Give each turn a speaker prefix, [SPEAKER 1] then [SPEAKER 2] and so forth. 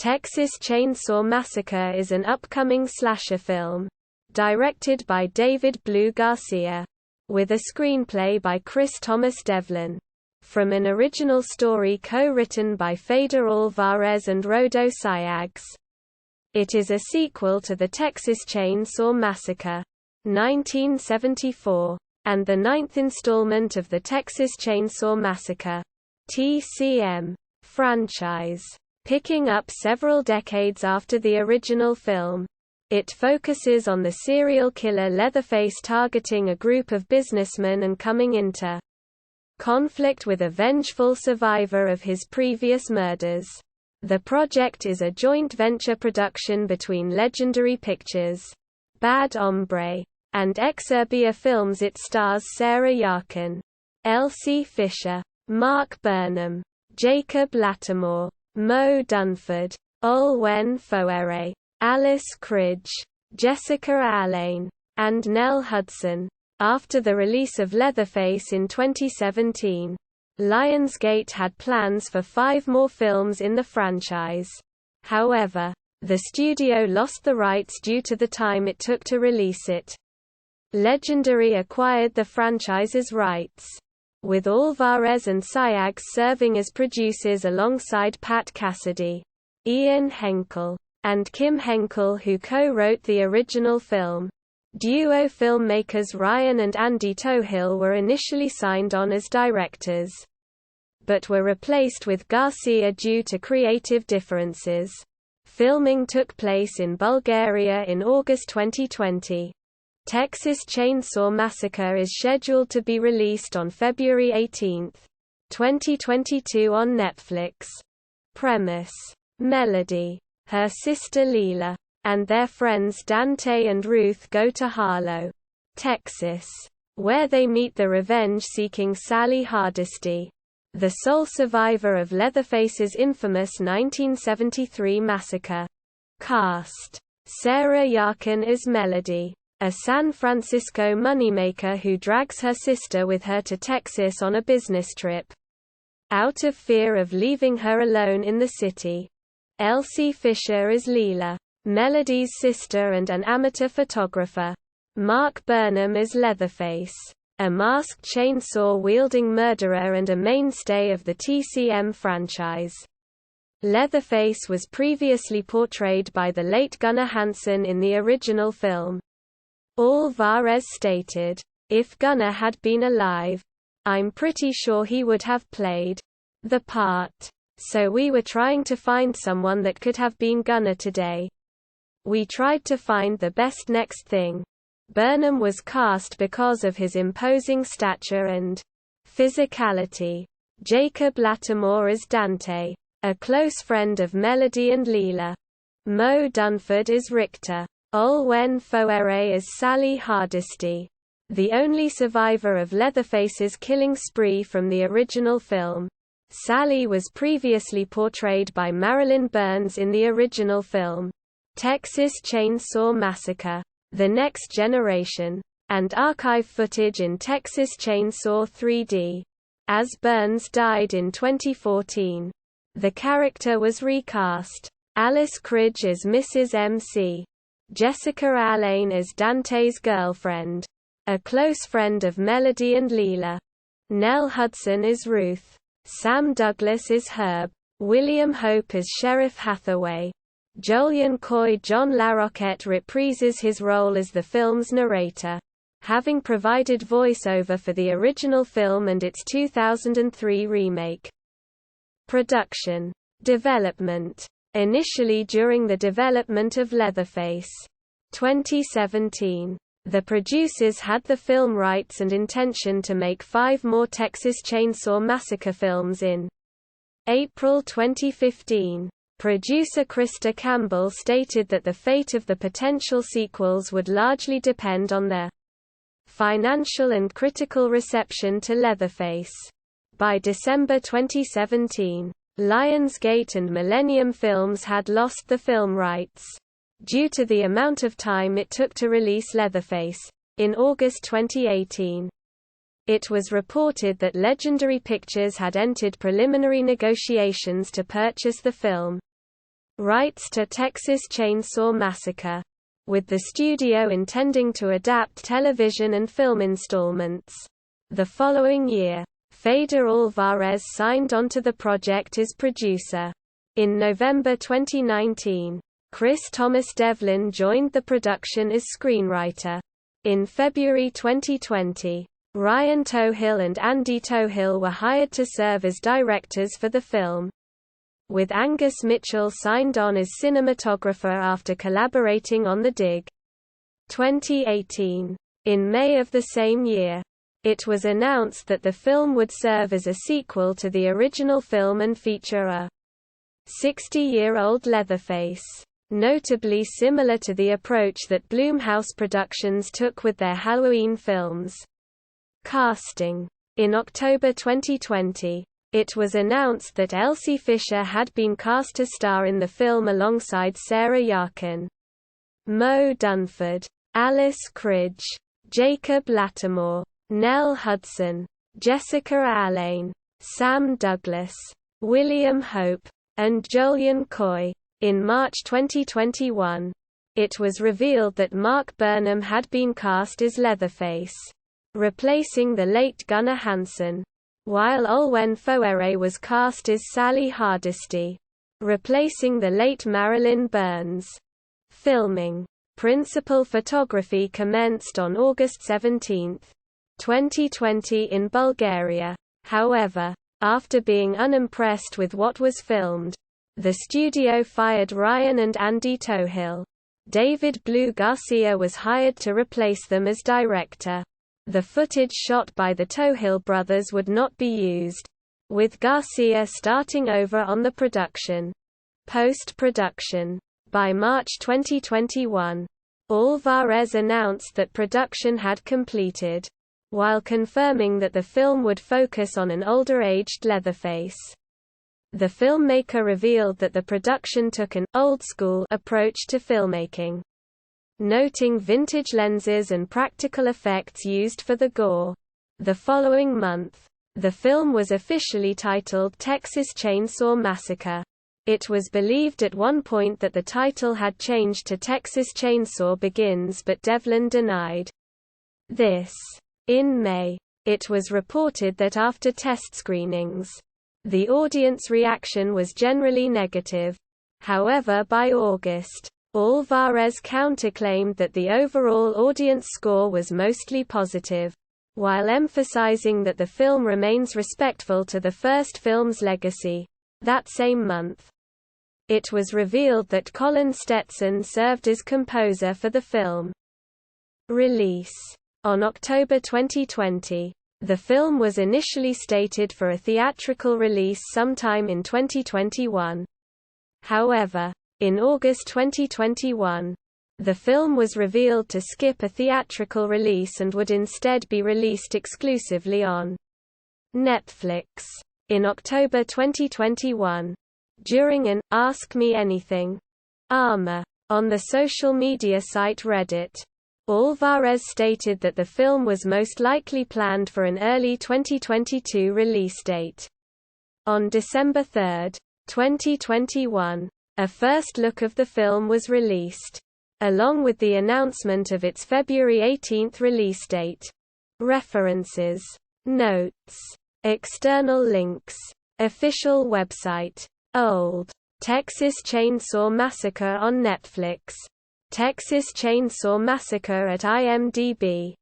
[SPEAKER 1] Texas Chainsaw Massacre is an upcoming slasher film. Directed by David Blue Garcia. With a screenplay by Chris Thomas Devlin. From an original story co-written by Feder Alvarez and Rodo Sayags. It is a sequel to the Texas Chainsaw Massacre, 1974, and the ninth installment of the Texas Chainsaw Massacre, TCM, franchise. Picking up several decades after the original film, it focuses on the serial killer Leatherface targeting a group of businessmen and coming into conflict with a vengeful survivor of his previous murders. The project is a joint venture production between Legendary Pictures, Bad Hombre, and Exerbia Films. It stars Sarah Yarkin, Elsie Fisher, Mark Burnham, Jacob Lattimore, Mo Dunford, Olwen Foere, Alice Cridge, Jessica Alain, and Nell Hudson. After the release of Leatherface in 2017, Lionsgate had plans for 5 more films in the franchise. However, the studio lost the rights due to the time it took to release it. Legendary acquired the franchise's rights, with Alvarez and Sayags serving as producers alongside Pat Cassidy, Ian Henkel, and Kim Henkel, who co-wrote the original film. Duo filmmakers Ryan and Andy Tohill were initially signed on as directors, but were replaced with Garcia due to creative differences. Filming took place in Bulgaria in August 2020. Texas Chainsaw Massacre is scheduled to be released on February 18, 2022 on Netflix. Premise: Melody, her sister Leela, and their friends Dante and Ruth go to Harlow, Texas, where they meet the revenge-seeking Sally Hardesty, the sole survivor of Leatherface's infamous 1973 massacre. Cast: Sarah Yarkin as Melody, a San Francisco moneymaker who drags her sister with her to Texas on a business trip, out of fear of leaving her alone in the city. Elsie Fisher is Leela, Melody's sister and an amateur photographer. Mark Burnham is Leatherface, a masked chainsaw-wielding murderer and a mainstay of the TCM franchise. Leatherface was previously portrayed by the late Gunnar Hansen in the original film. Alvarez stated, "If Gunnar had been alive, I'm pretty sure he would have played the part. So we were trying to find someone that could have been Gunnar today. We tried to find the best next thing." Burnham was cast because of his imposing stature and physicality. Jacob Lattimore is Dante, a close friend of Melody and Leela. Mo Dunford is Richter. Olwen Foere is Sally Hardesty, the only survivor of Leatherface's killing spree from the original film. Sally was previously portrayed by Marilyn Burns in the original film, Texas Chainsaw Massacre: The Next Generation, and archive footage in Texas Chainsaw 3D. As Burns died in 2014, the character was recast. Alice Cridge is Mrs. MC. Jessica Alain is Dante's girlfriend, a close friend of Melody and Leela. Nell Hudson is Ruth. Sam Douglas is Herb. William Hope is Sheriff Hathaway. Jolyon Coy John LaRoquette reprises his role as the film's narrator, having provided voiceover for the original film and its 2003 remake. Production. Development. Initially during the development of Leatherface, 2017, the producers had the film rights and intention to make 5 more Texas Chainsaw Massacre films in April 2015. Producer Krista Campbell stated that the fate of the potential sequels would largely depend on their financial and critical reception to Leatherface. By December 2017, Lionsgate and Millennium Films had lost the film rights, due to the amount of time it took to release Leatherface. In August 2018, it was reported that Legendary Pictures had entered preliminary negotiations to purchase the film rights to Texas Chainsaw Massacre, with the studio intending to adapt television and film installments. The following year, Feder Alvarez signed onto the project as producer. In November 2019, Chris Thomas Devlin joined the production as screenwriter. In February 2020, Ryan Tohill and Andy Tohill were hired to serve as directors for the film, with Angus Mitchell signed on as cinematographer after collaborating on The Dig. 2018. In May of the same year, it was announced that the film would serve as a sequel to the original film and feature a 60-year-old Leatherface, notably similar to the approach that Blumhouse Productions took with their Halloween films. Casting. In October 2020, it was announced that Elsie Fisher had been cast to star in the film alongside Sarah Yarkin, Mo Dunford, Alice Cridge, Jacob Lattimore, Nell Hudson, Jessica Alane, Sam Douglas, William Hope, and Jolyon Coy. In March 2021, it was revealed that Mark Burnham had been cast as Leatherface, replacing the late Gunnar Hansen, while Olwen Fouere was cast as Sally Hardesty, replacing the late Marilyn Burns. Filming. Principal photography commenced on August 17, 2020 in Bulgaria. However, after being unimpressed with what was filmed, the studio fired Ryan and Andy Tohill. David Blue Garcia was hired to replace them as director. The footage shot by the Tohill brothers would not be used, with Garcia starting over on the production. Post-production. By March 2021, Alvarez announced that production had completed, while confirming that the film would focus on an older-aged Leatherface. The filmmaker revealed that the production took an old-school approach to filmmaking, noting vintage lenses and practical effects used for the gore. The following month, the film was officially titled Texas Chainsaw Massacre. It was believed at one point that the title had changed to Texas Chainsaw Begins, but Devlin denied this. In May, it was reported that after test screenings, the audience reaction was generally negative. However, by August, Alvarez counterclaimed that the overall audience score was mostly positive, while emphasizing that the film remains respectful to the first film's legacy. That same month, it was revealed that Colin Stetson served as composer for the film. Release. On October 2020, the film was initially stated for a theatrical release sometime in 2021. However, in August 2021, the film was revealed to skip a theatrical release and would instead be released exclusively on Netflix. In October 2021, during an Ask Me Anything AMA on the social media site Reddit, Alvarez stated that the film was most likely planned for an early 2022 release date. On December 3, 2021, a first look of the film was released, along with the announcement of its February 18 release date. References. Notes. External links. Official website. Old Texas Chainsaw Massacre on Netflix. Texas Chainsaw Massacre at IMDb.